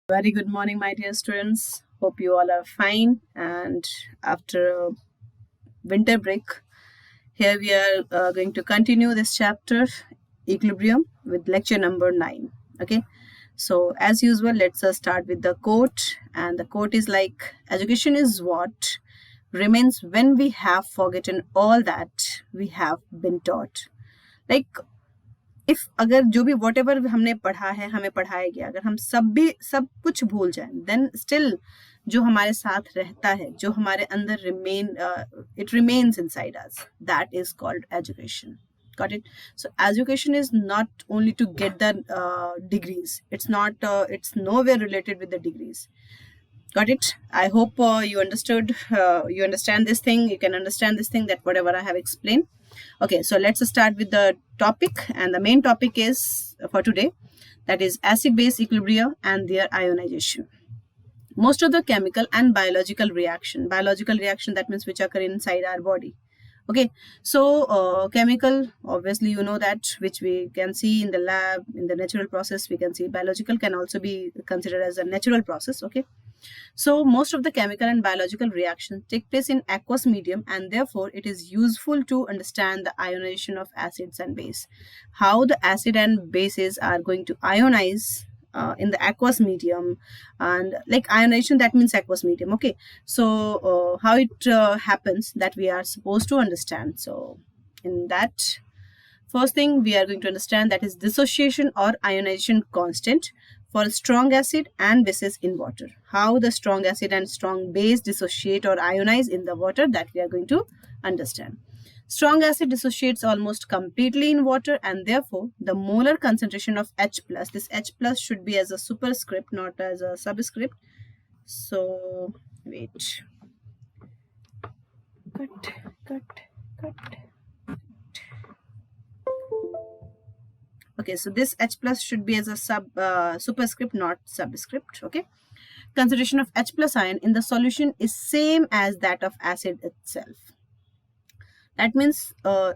Very good morning, my dear students. Hope you all are fine. And after a winter break, here we are going to continue this chapter, Equilibrium, with lecture number 9. Okay, so as usual, let's start with the quote. And the quote is like, education is what remains when we have forgotten all that we have been taught. Like if अगर जो भी what ever हमने पढ़ा है हमें पढ़ाया गया अगर हम सब कुछ भूल जाएं देन स्टिल जो हमारे साथ रहता है जो हमारे अंदर it remains inside us that is called education. Got it? So education is not only to get the degrees. It's nowhere related with the degrees. Got it? I hope you understand this thing. You can understand this thing, that whatever I have explained. Okay, so let's start with the topic, and the main topic is for today, that is acid base equilibria and their ionization. Most of the chemical and biological reaction that means which occur inside our body. Okay, so chemical, obviously you know that, which we can see in the lab, in the natural process we can see. Biological can also be considered as a natural process. Okay, so most of the chemical and biological reactions take place in aqueous medium, and therefore it is useful to understand the ionization of acids and base. How the acid and bases are going to ionize in the aqueous medium, and like ionization, that means aqueous medium. Okay, so how it happens, that we are supposed to understand. So in that, first thing we are going to understand, that is dissociation or ionization constant for strong acid and bases in water. How the strong acid and strong base dissociate or ionize in the water, that we are going to understand. Strong acid dissociates almost completely in water, and therefore the molar concentration of H plus, this H plus should be as a superscript, not as a subscript. So wait, cut. Okay, so this H plus should be as a superscript, not subscript. Okay, concentration of H plus ion in the solution is same as that of acid itself. That means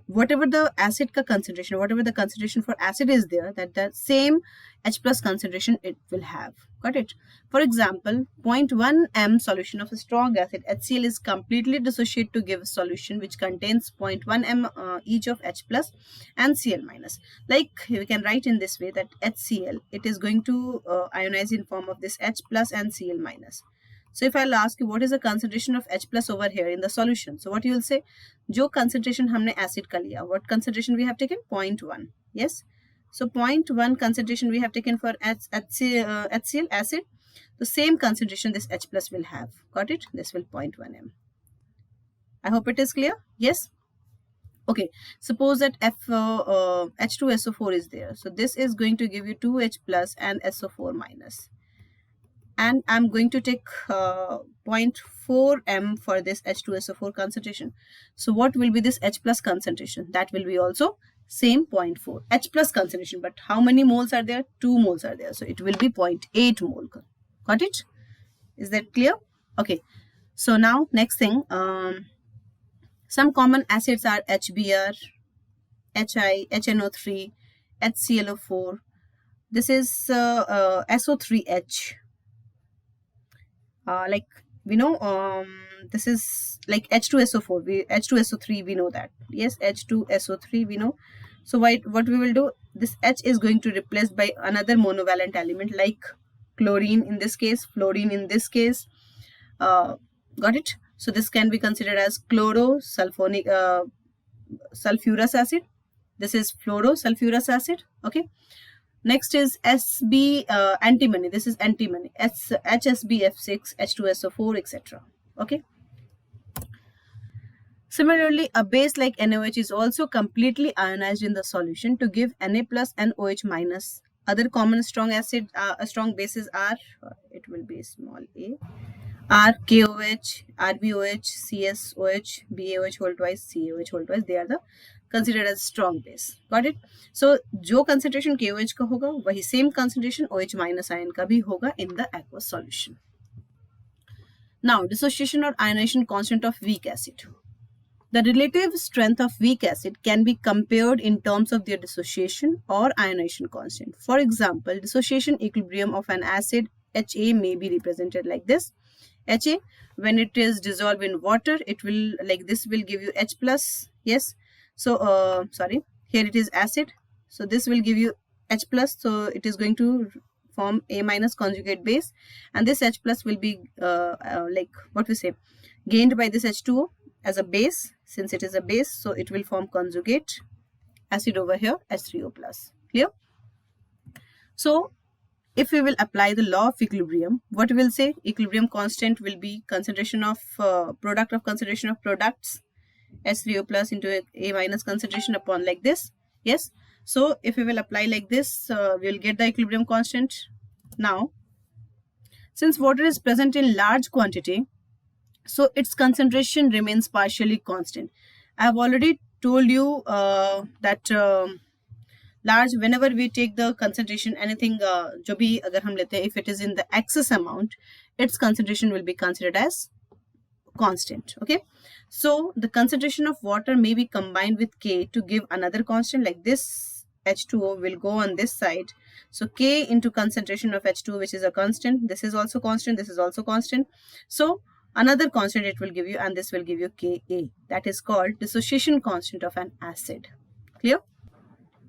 whatever the acid ka concentration, whatever the concentration for acid is there, that the same H plus concentration it will have. Got it? For example, 0.1 m solution of a strong acid HCl is completely dissociated to give a solution which contains 0.1 m each of H plus and Cl minus. Like we can write in this way, that HCl, it is going to ionize in form of this H plus and Cl minus. So if I'll ask you what is the concentration of H plus over here in the solution, so what you will say, जो concentration हमने acid का लिया, what concentration we have taken? 0.1. Yes, so 0.1 concentration we have taken for HCl acid. The same concentration this H plus will have. Got it? This will 0.1 m. I hope it is clear. Yes. Okay, suppose that H2SO4 is there, so this is going to give you 2H plus and SO4 minus. And I'm going to take 0.4 m for this H2SO4 concentration. So what will be this H plus concentration? That will be also same 0.4 H plus concentration, but how many moles are there? 2 moles are there, so it will be 0.8 mole. Got it? Is that clear? Okay, so now next thing, some common acids are HBr, HI, HNO3, HClO4. This is SO3H. Like we know, this is like H2SO4, H2SO3 we know that. Yes, H2SO3 we know. So what we will do, this H is going to replace by another monovalent element like chlorine in this case, fluorine in this case. Got it? So this can be considered as chlorosulfonic sulfurous acid. This is fluorosulfurous acid. Okay, next is SB antimony. This is antimony, HSBF6, H2SO4, etc. Okay. Similarly, a base like NaOH is also completely ionized in the solution to give Na plus and OH minus. Other common strong bases are, it will be small a, are KOH, RBOH, CSOH, BaOH whole twice, CaOH whole twice. They are the considered as strong base. Got it? So जो concentration KOH का होगा वही same concentration OH minus ion का भी होगा in the aqueous solution. Now dissociation or ionization constant of weak acid. The relative strength of weak acid can be compared in terms of their dissociation or ionization constant. For example, dissociation equilibrium of an acid HA may be represented like this. HA, when it is dissolved in water, it will, like this will give you H plus. Yes. So sorry, here it is acid. So this will give you H plus. So it is going to form A minus conjugate base, and this H plus will be like what we say, gained by this H2O as a base. Since it is a base, so it will form conjugate acid over here, H3O plus. Clear? So if we will apply the law of equilibrium, what we will say, equilibrium constant will be concentration of product of concentration of products, H3O plus into A minus concentration upon like this. Yes. So if we will apply like this, we will get the equilibrium constant. Now, since water is present in large quantity, so its concentration remains partially constant. I have already told you that large, whenever we take the concentration, anything जो भी अगर हम लेते हैं, if it is in the excess amount, its concentration will be considered as constant. Okay, so the concentration of water may be combined with K to give another constant. Like this H2O will go on this side, so K into concentration of H2O, which is a constant. This is also constant, this is also constant. So another constant it will give you, and this will give you Ka. That is called dissociation constant of an acid. Clear?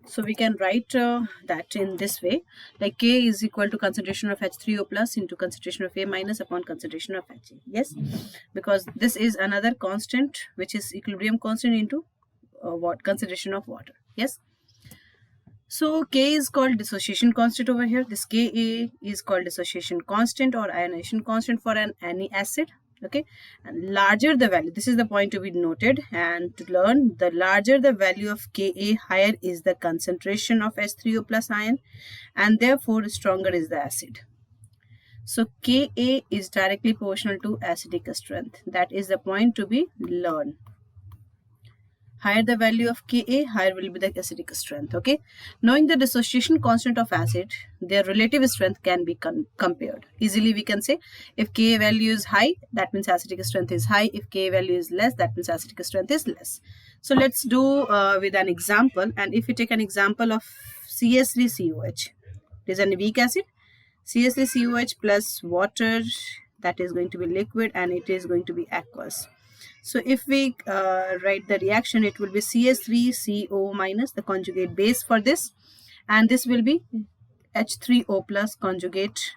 So we can write that in this way, like K is equal to concentration of H3O plus into concentration of A minus upon concentration of HA. Yes, because this is another constant, which is equilibrium constant into what concentration of water. Yes. So K is called dissociation constant over here. This Ka is called dissociation constant or ionization constant for any acid. Okay, and larger the value, this is the point to be noted and to learn, the larger the value of Ka, higher is the concentration of H3O plus ion, and therefore stronger is the acid. So Ka is directly proportional to acidic strength. That is the point to be learned. Higher the value of Ka, higher will be the acidic strength. Okay, knowing the dissociation constant of acid, their relative strength can be compared. Easily we can say, if Ka value is high, that means acidic strength is high. If Ka value is less, that means acidic strength is less. So let's do with an example. And if we take an example of CS3COH, it is a weak acid. CS3COH plus water, that is going to be liquid, and it is going to be aqueous. So if we write the reaction, it will be CS3CO minus, the conjugate base for this, and this will be H3O plus conjugate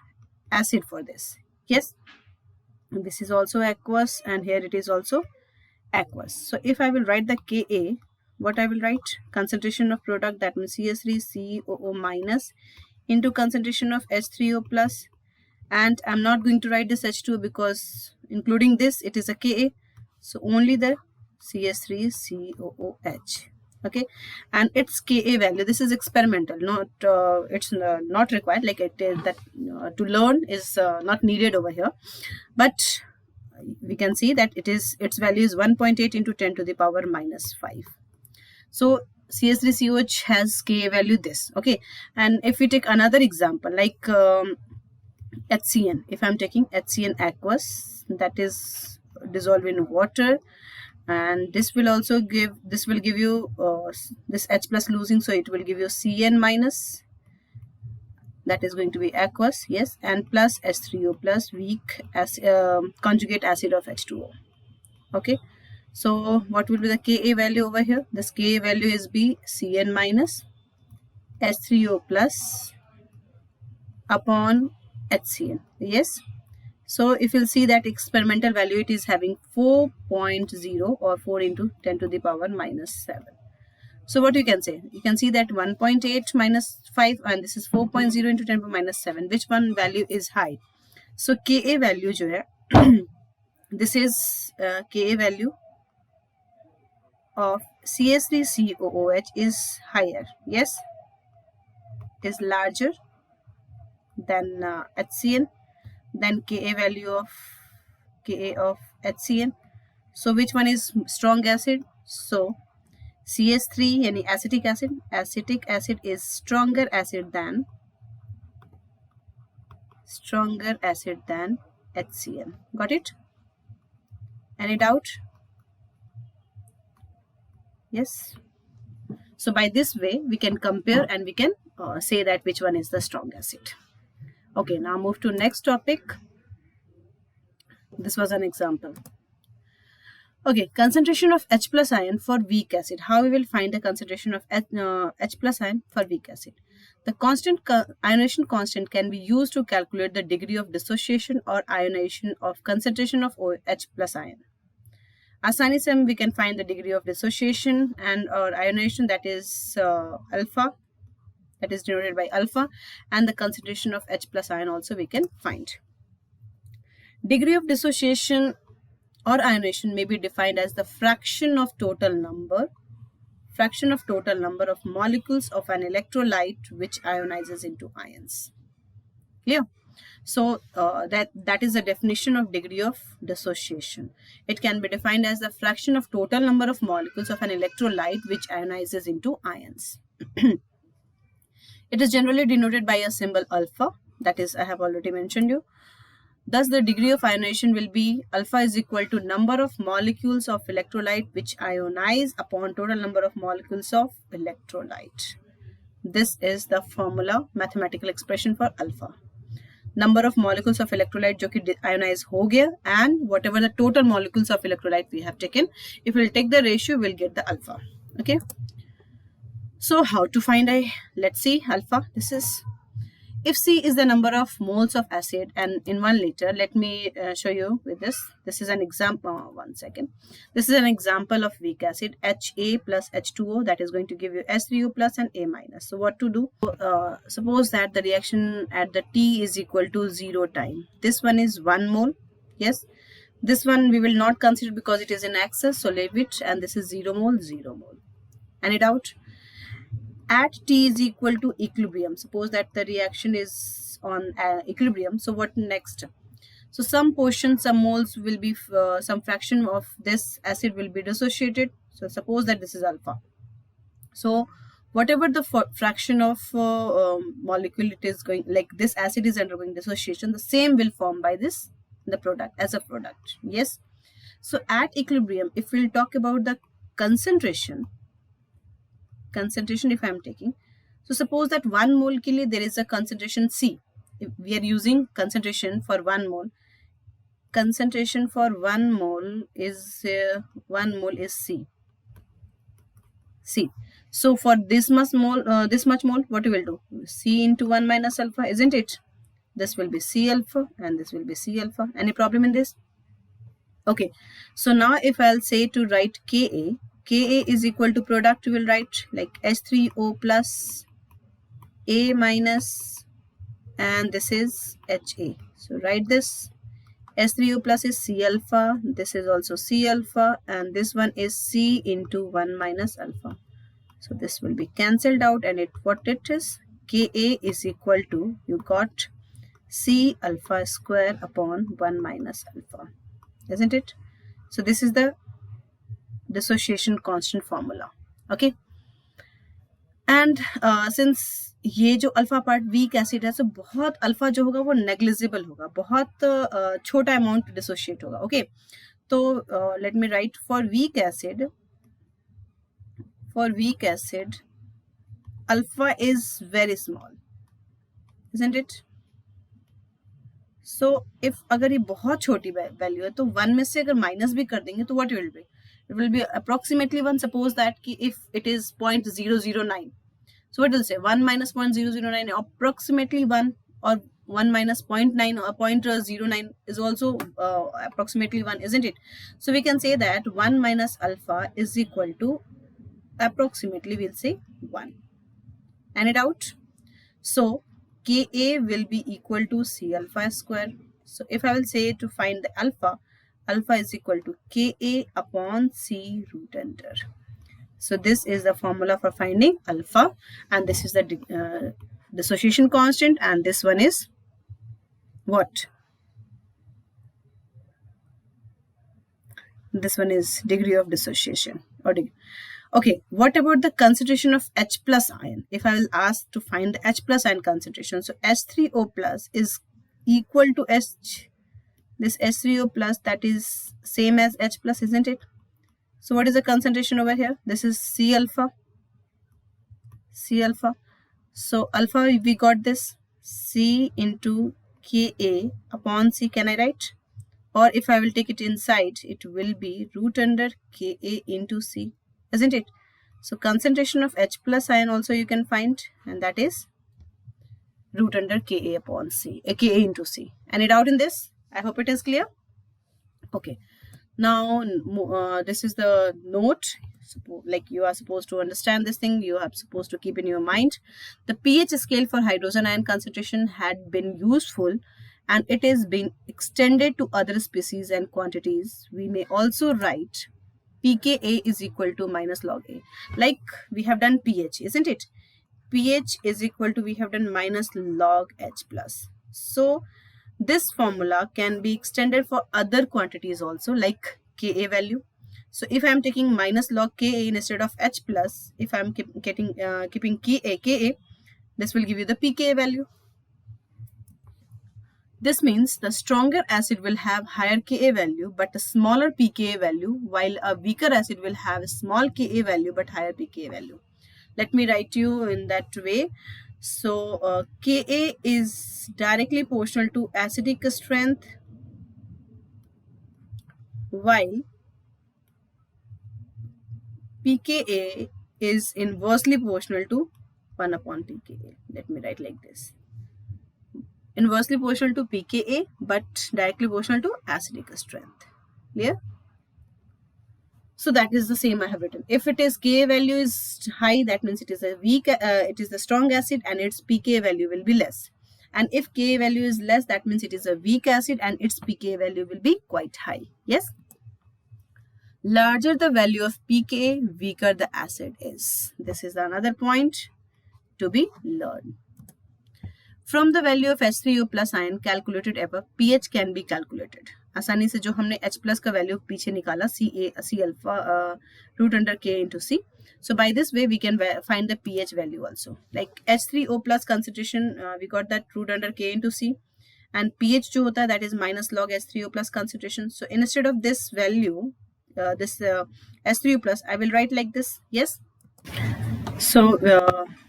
acid for this. Yes, and this is also aqueous, and here it is also aqueous. So if I will write the Ka, what I will write, concentration of product, that means CS3COO minus into concentration of H3O plus, and I'm not going to write this H2 because including this it is a Ka. So only the CS3COOH. Okay, and its Ka value, this is experimental, not it's not required, like it is that to learn is not needed over here, but we can see that its value is 1.8 into 10 to the power minus 5. So CS3COH has Ka value this. Okay, and if we take another example like HCN, if I'm taking HCN aqueous, that is dissolve in water, and this will also give, this will give you this H plus losing, so it will give you Cn minus, that is going to be aqueous. Yes, and plus H3O plus weak conjugate acid of H2O. Okay, so what will be the Ka value over here? This Ka value is be Cn minus H3O plus upon HCN. Yes. So if you'll see that experimental value, it is having 4.0 or 4 into 10 to the power minus 7. So what you can say? You can see that 1.8 minus 5, and this is 4.0 into 10 to the power minus 7. Which one value is high? So Ka value जो है, this is Ka value of CS3COOH is higher. Yes, is larger than HCN. Then Ka value of HCN. So which one is strong acid? So CS3, yani acetic acid is stronger acid than HCN. Got it? Any doubt? Yes. So by this way we can compare and we can say that which one is the strong acid. Okay, now move to next topic. This was an example. Okay, concentration of H plus ion for weak acid. How we will find the concentration of H plus ion for weak acid? The ionization constant can be used to calculate the degree of dissociation or ionization of concentration of H plus ion. आसानी से we can find the degree of dissociation and or ionization, that is alpha, that is denoted by alpha, and the concentration of H plus ion also we can find. Degree of dissociation or ionization may be defined as the fraction of total number of molecules of an electrolyte which ionizes into ions. Clear? So that is the definition of degree of dissociation. It can be defined as the fraction of total number of molecules of an electrolyte which ionizes into ions. It is generally denoted by a symbol alpha, that is I have already mentioned you. Thus, the degree of ionization will be alpha is equal to number of molecules of electrolyte which ionize upon total number of molecules of electrolyte. This is the formula, mathematical expression for alpha. Number of molecules of electrolyte जो कि ionize हो गया, and whatever the total molecules of electrolyte we have taken, if we'll take the ratio, we'll get the alpha. Okay. So how to find let's see alpha. This is, if C is the number of moles of acid and in 1 liter, let me show you with this. This is an example. One second. This is an example of weak acid, Ha plus H2O, that is going to give you S3O plus and A minus. So what to do? Suppose that the reaction at the T is equal to 0 time. This one is 1 mole. Yes. This one we will not consider because it is in excess, so leave it. And this is 0 mole, 0 mole. Any doubt? At T is equal to equilibrium. Suppose that the reaction is on equilibrium. So what next? So some portion, some moles will be, some fraction of this acid will be dissociated. So suppose that this is alpha. So whatever the fraction of molecule it is going, like this acid is undergoing dissociation, the same will form by this, the product, as a product. Yes. So at equilibrium, if we'll talk about the concentration if I am taking, so suppose that 1 mole ke liye there is a concentration C. If we are using concentration for 1 mole, concentration for 1 mole is C. So for this much mole, what we will do? C into 1 minus alpha, isn't it? This will be C alpha and this will be C alpha. Any problem in this? Okay. So now if I'll say to write Ka is equal to product, we will write like H3O plus A minus, and this is Ha. So write this. H3O plus is C alpha, this is also C alpha, and this one is C into 1 minus alpha. So this will be cancelled out, and what it is? Ka is equal to, you got C alpha square upon 1 minus alpha, isn't it? So this is the dissociation constant formula. Okay. And since ये जो alpha part weak acid है, तो बहुत alpha जो होगा वो negligible होगा, बहुत छोटा अमाउंट डिसोशिएट होगा. ओके. तो let me right for weak acid alpha is very small, isn't it? So if अगर ये बहुत छोटी वैल्यू है तो 1 में से अगर माइनस भी कर देंगे तो what it will be approximately 1. Suppose that if it is 0.009, so what will say 1 minus 0.009 approximately 1, or 1 minus 0.9 or 0.09 is also approximately 1, isn't it? So we can say that 1 minus alpha is equal to approximately, we'll say 1. Any doubt? So Ka will be equal to C alpha square. So if I will say to find the alpha is equal to Ka upon C root under. So this is the formula for finding alpha, and this is the dissociation constant, and this one is what? This one is degree of dissociation. Okay, what about the concentration of H plus ion? If I will ask to find the H plus ion concentration, so H3O plus is equal to this H3O plus, that is same as H plus, isn't it? So what is the concentration over here? This is C alpha. So alpha, we got this C into Ka upon C, can I write? Or if I will take it inside, it will be root under Ka into C, isn't it? So concentration of H plus ion also you can find, and that is root under Ka upon C, Ka into C. Any doubt in this? I hope it is clear. Okay. Now, this is the note. Like you are supposed to understand this thing, you are supposed to keep in your mind. The pH scale for hydrogen ion concentration had been useful, and it is being extended to other species and quantities. We may also write pKa is equal to minus log A. Like we have done pH, isn't it? pH is equal to, we have done minus log H plus. So this formula can be extended for other quantities also, like Ka value. So if I am taking minus log Ka instead of H plus, if I am keeping Ka, this will give you the pKa value. This means the stronger acid will have higher Ka value but a smaller pKa value, while a weaker acid will have a small Ka value but higher pKa value. Let me write you in that way. So Ka is directly proportional to acidic strength, while pKa is inversely proportional to 1 upon pKa. Let me write like this. Inversely proportional to pKa but directly proportional to acidic strength. Clear? So that is the same I have written. If it is Ka value is high, that means it is a weak, it is the strong acid, and its pKa value will be less. And if Ka value is less, that means it is a weak acid and its pKa value will be quite high. Yes? Larger the value of pKa, weaker the acid is. This is another point to be learned. From the value of H3O plus ion calculated above, pH can be calculated. आसानी से जो हमने H plus का value पीछे निकाला, C alpha root under K into C. So by this way we can find the pH value also. Like H3O plus concentration, we got that root under K into C, and pH जो होता है that is minus log H3O plus concentration. So instead of this value, this H3O plus, I will write like this. Yes. So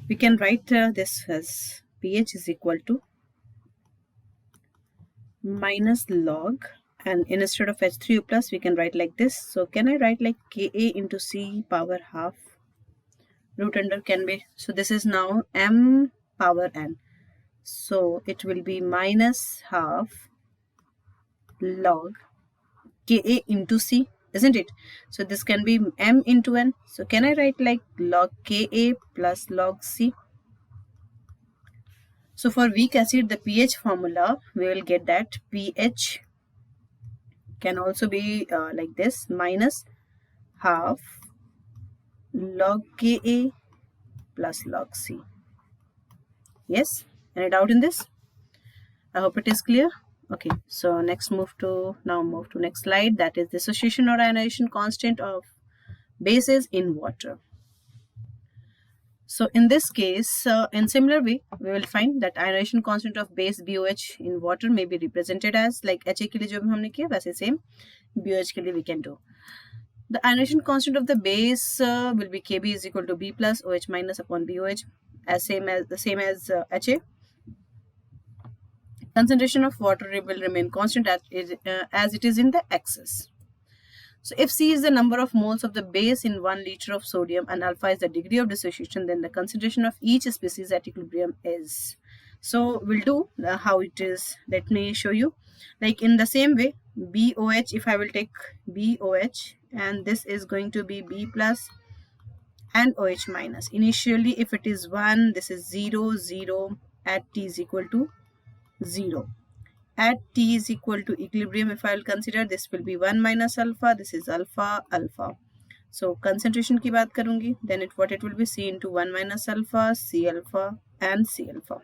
we can write this as pH is equal to minus log, and instead of H3O plus we can write like this. So can I write like Ka into C power half root under can be, so this is now M power N. So it will be minus half log Ka into C, isn't it? So this can be M into N. So can I write like log Ka plus log C? So for weak acid, the pH formula, we will get that pH can also be like this, minus half log Ka plus log C. Yes? Any doubt in this? I hope it is clear. Okay, so next move to next slide, that is dissociation or ionization constant of bases in water. So in this case, in similar way, we will find that ionization constant of base BOH in water may be represented as like HA के लिए जो हमने किया वैसे same BOH के लिए we can do. The ionization constant of the base will be Kb is equal to B plus OH minus upon BOH, as same as HA. Concentration of water will remain constant as it is in the excess. So if C is the number of moles of the base in 1 liter of sodium and alpha is the degree of dissociation, then the concentration of each species at equilibrium is. So we'll do how it is. Let me show you. Like in the same way, BOH, if I will take BOH, and this is going to be B plus and OH minus. Initially, if it is 1, this is 0, 0 at T is equal to 0. At T is equal to equilibrium, if I will consider, this will be 1 minus alpha, this is alpha, alpha. So concentration की बात करूँगी, then what it will be, C into 1 minus alpha, C alpha and C alpha.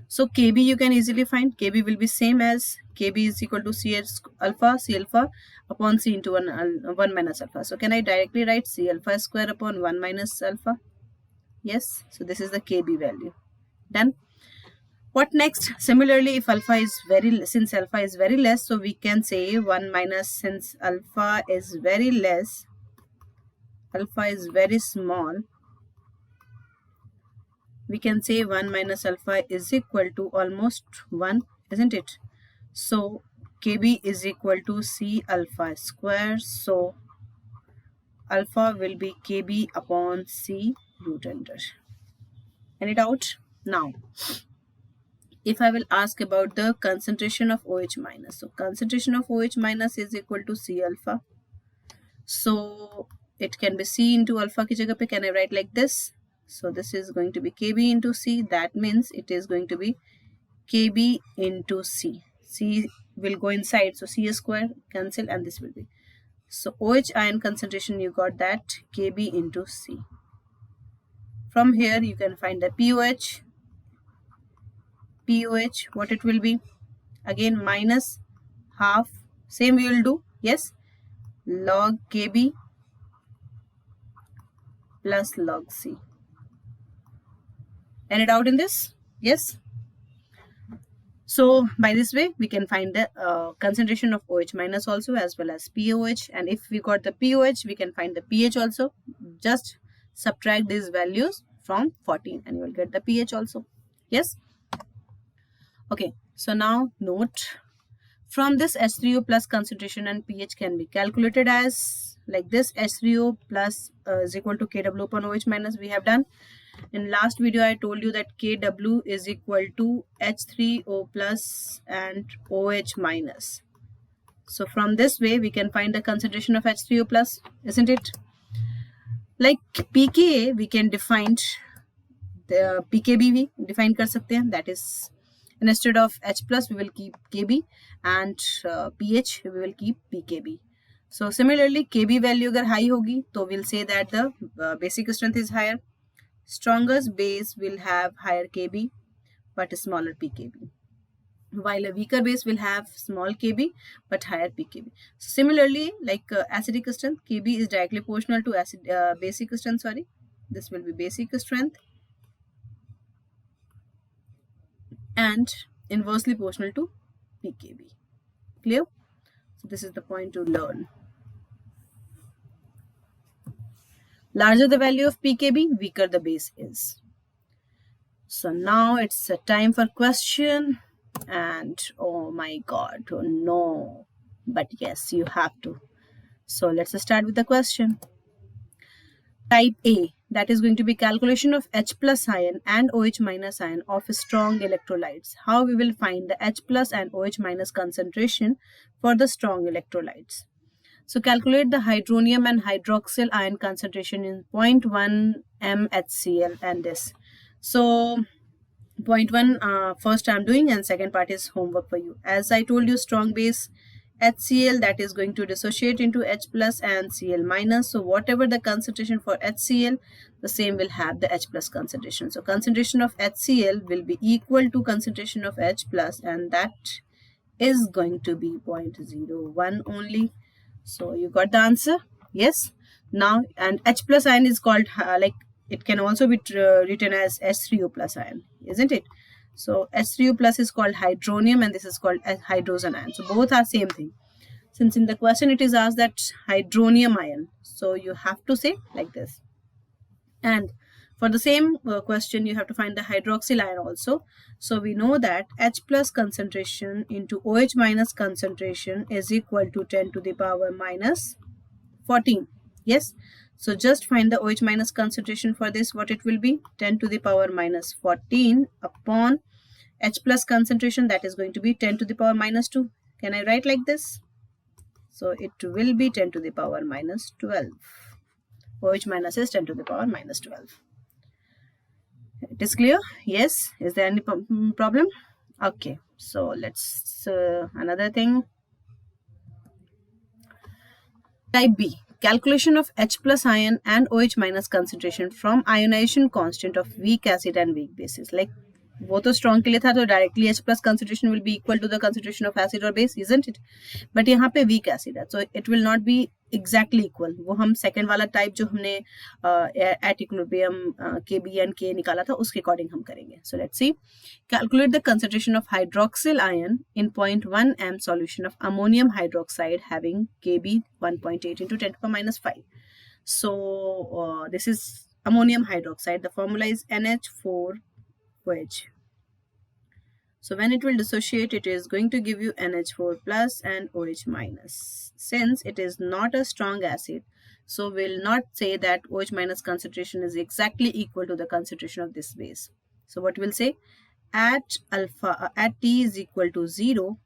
So Kb you can easily find. Kb will be same as Kb is equal to C alpha upon C into 1 minus alpha. So can I directly write C alpha square upon 1 minus alpha? Yes. So this is the Kb value. Done. What next? Similarly, if since alpha is very less, so we can say 1 minus, since alpha is very less, alpha is very small, we can say 1 minus alpha is equal to almost 1, isn't it? So Kb is equal to C alpha square. So alpha will be Kb upon C root under. Any doubt? Now, if I will ask about the concentration of OH minus. So concentration of OH minus is equal to C alpha. So it can be C into alpha ki jagah pe, can I write like this? So this is going to be Kb into C. That means it is going to be Kb into C. C will go inside. So C square cancel and this will be. So OH ion concentration, you got that Kb into C. From here you can find the POH. POH, what it will be? Again minus half. Same we will do. Yes. Log Kb plus log C. Any doubt in this? Yes. So by this way we can find the concentration of OH minus also as well as POH, and if we got the POH we can find the pH also. Just subtract these values from 14 and you will get the pH also. Yes. Okay, so now note, from this H3O plus concentration and pH can be calculated as like this. H3O plus is equal to Kw upon OH minus we have done. In last video I told you that Kw is equal to H3O plus and OH minus. So from this way we can find the concentration of H3O plus, isn't it? Like pKa we can define the pKb we define kar sakte hain, that is instead of H plus we will keep Kb and pH we will keep pKb. So similarly Kb value agar high hogi to we'll say that the basic strength is higher. Strongest base will have higher Kb but smaller pKb, while a weaker base will have small Kb but higher pKb. So similarly, like acidic strength, Kb is directly proportional to basic strength. Sorry, this will be basic strength and inversely proportional to pKb. Clear? So this is the point to learn. Larger the value of pKb, weaker the base is. So now it's a time for question, and oh my god, oh no, but yes, you have to. So let's start with the question. Type A, that is going to be calculation of H plus ion and OH minus ion of strong electrolytes. How we will find the H plus and OH minus concentration for the strong electrolytes. So calculate the hydronium and hydroxyl ion concentration in 0.1 mHCl and this. So 0.1 first I'm doing and second part is homework for you. As I told you, strong base HCl, that is going to dissociate into H plus and Cl minus. So whatever the concentration for HCl, the same will have the H plus concentration. So concentration of HCl will be equal to concentration of H plus, and that is going to be 0.01 only. So you got the answer. Yes. Now, and H plus ion is called like it can also be written as H3O plus ion, isn't it? So H3O plus is called hydronium and this is called hydrogen ion. So both are same thing. Since in the question it is asked that hydronium ion, so you have to say like this. And for the same question you have to find the hydroxyl ion also. So we know that H plus concentration into OH minus concentration is equal to 10 to the power minus 14. Yes. So just find the OH minus concentration for this. What it will be? 10 to the power minus 14 upon H plus concentration, that is going to be 10 to the power minus 2. Can I write like this? So it will be 10 to the power minus 12. OH minus is 10 to the power minus 12. It is clear? Yes. Is there any problem? Okay. So let's another thing. Type B. Calculation of H plus ion and OH minus concentration from ionization constant of weak acid and weak bases. Like वो तो strong के लिए था, तो directly H plus concentration will be equal to the concentration of acid or base, isn't it? But यहाँ पे weak acid है, so it will not be exactly equal. वो हम second वाला type जो हमने at equilibrium Kb and K निकाला था उसके according हम करेंगे. So let's see. Calculate the concentration of hydroxyl ion in 0.1 m solution of ammonium hydroxide having Kb 1.8 into 10 to the minus 5. So this is ammonium hydroxide. The formula is NH4OH. So when it will dissociate, it is going to give you NH4 plus and OH minus. Since it is not a strong acid, so we'll not say that OH minus concentration is exactly equal to the concentration of this base. So what we'll say, at T is equal to 0,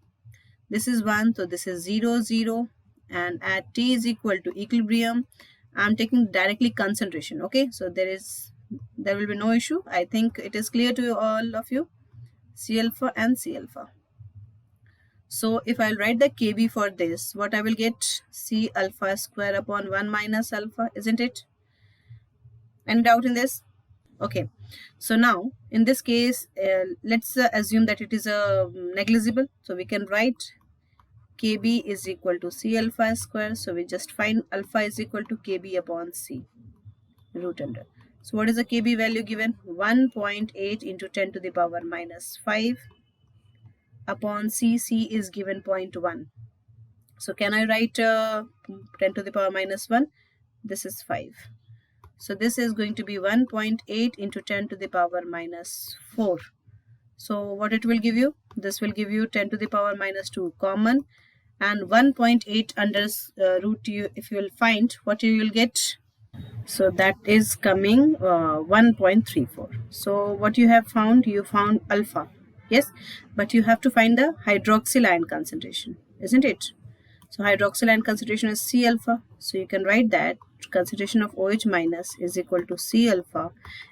this is 1, so this is 0, 0, and at T is equal to equilibrium, I'm taking directly concentration. Okay, so there will be no issue. I think it is clear to all of you. C alpha and C alpha. So if I'll write the Kb for this, what I will get, C alpha square upon 1 minus alpha, isn't it? Any doubt in this? Okay, so now in this case, let's assume that it is negligible. So we can write Kb is equal to C alpha square. So we just find alpha is equal to Kb upon C root under. So what is the Kb value given? 1.8 into 10 to the power minus 5 upon C. C is given 0.1. So can I write 10 to the power minus 1? This is 5. So this is going to be 1.8 into 10 to the power minus 4. So what it will give you? This will give you 10 to the power minus 2 common, and 1.8 under root, if you will find, what you will get? So that is coming 1.34. So what you have found? You found alpha. Yes, but you have to find the hydroxyl ion concentration, isn't it? So hydroxyl ion concentration is C alpha. So you can write that concentration of OH minus is equal to C alpha,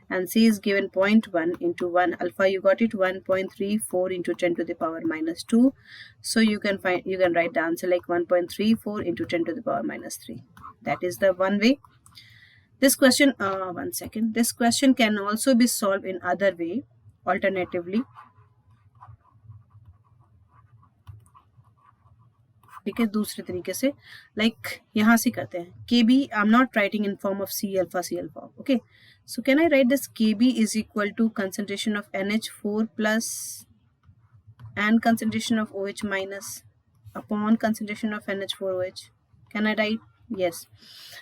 and C is given 0.1 into 1 alpha. You got it, 1.34 into 10 to the power minus 2. So you can write the answer like 1.34 into 10 to the power minus 3. That is the one way. This question, one second. This question can also be solved in other way, alternatively. ठीक है, दूसरे तरीके से, like यहाँ से करते हैं. Kb I'm not writing in form of C alpha. Okay, so can I write this Kb is equal to concentration of NH4 plus and concentration of OH minus upon concentration of NH4OH? Can I write? Yes.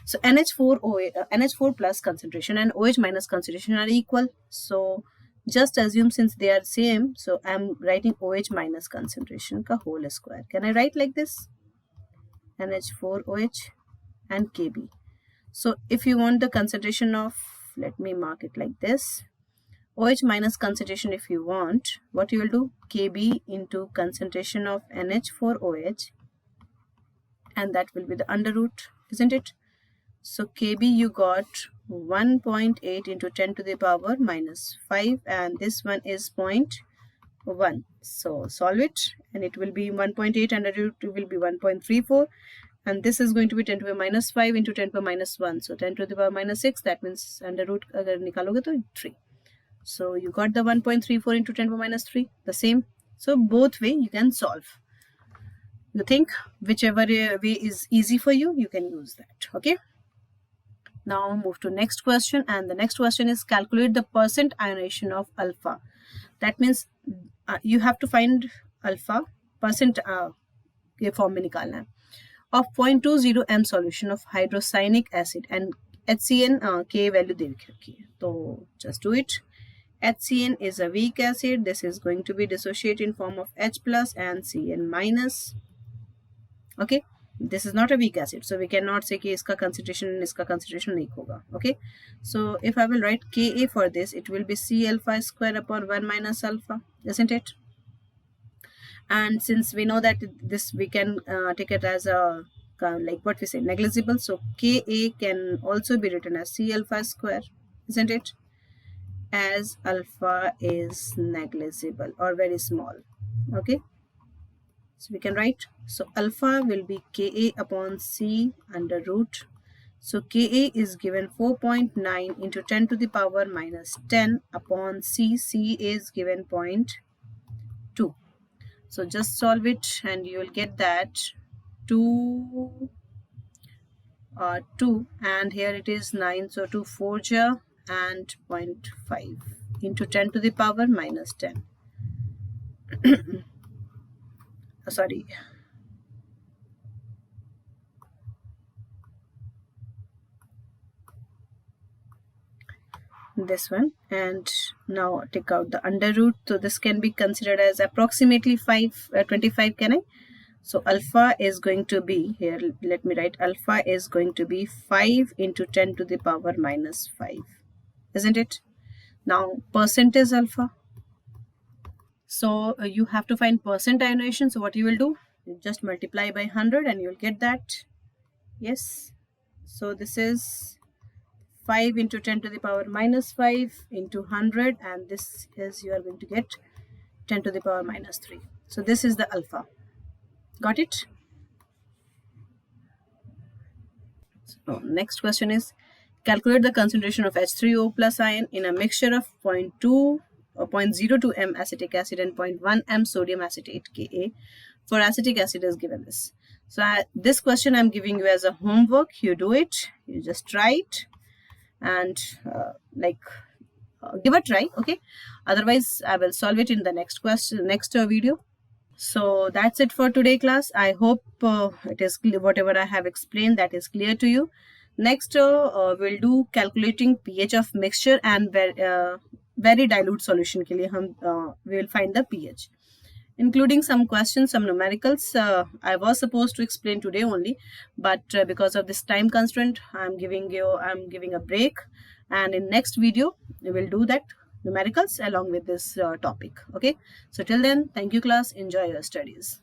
So NH4 plus concentration and OH minus concentration are equal. So just assume since they are same, so I'm writing OH minus concentration ka whole square. Can I write like this? NH4OH and Kb. So if you want the concentration of, let me mark it like this, OH minus concentration, if you want, what you will do? Kb into concentration of NH4OH, and that will be the under root, isn't it? So Kb you got 1.8 into 10 to the power minus 5, and this one is 0.1. So solve it, and it will be 1.8 under root will be 1.34, and this is going to be 10 to the power minus 5 into 10 to the power minus 1. So 10 to the power minus 6, that means under root agar nikaloge to 3. So you got the 1.34 into 10 to the power minus 3, the same. So both way you can solve. You think whichever way is easy for you, you can use that. Okay. Now move to next question, and the next question is calculate the percent ionization of alpha. That means you have to find alpha percent form में निकालना है of 0.20 m solution of hydrocyanic acid, and HCN K value दे रखी है. तो just do it. HCN is a weak acid. This is going to be dissociated in form of H plus and Cn minus. Okay, this is not a weak acid, so we cannot say कि इसका concentration and इसका concentration नहीं होगा. Okay, so if I will write Ka for this, it will be C alpha square upon 1 minus alpha, isn't it? And since we know that this we can take it as a like what we say negligible, so Ka can also be written as C alpha square, isn't it? As alpha is negligible or very small. Okay, so we can write, so alpha will be Ka upon C under root. So Ka is given 4.9 into 10 to the power minus 10 upon C. C is given 0.2. So just solve it and you will get that 2 and here it is 9. So 2 4 ja and 0.5 into 10 to the power minus 10. Sorry. this one, and now take out the under root. So this can be considered as approximately 25. Can I? So alpha is going to be, here let me write, alpha is going to be 5 into 10 to the power minus 5, isn't it? Now percent is alpha, so you have to find percent ionization. So what you will do, you just multiply by 100 and you will get that. Yes, so this is 5 into 10 to the power minus 5 into 100, and this is, you are going to get 10 to the power minus 3. So this is the alpha. Got it? So next question is, calculate the concentration of H3O plus ion in a mixture of 0.2 or 0.02 m acetic acid and 0.1 m sodium acetate Ka for acetic acid is given this. So this question I'm giving you as a homework. You do it, you just try it, and give a try, okay? Otherwise I will solve it in the next video. So that's it for today, class. I hope it is clear, whatever I have explained, that is clear to you. Next we'll do calculating pH of mixture and very dilute solution के लिए we will find the pH, including some questions, some numericals. I was supposed to explain today only, but because of this time constraint, I'm giving a break, and in next video we will do that numericals along with this topic. Okay, so till then, thank you class, enjoy your studies.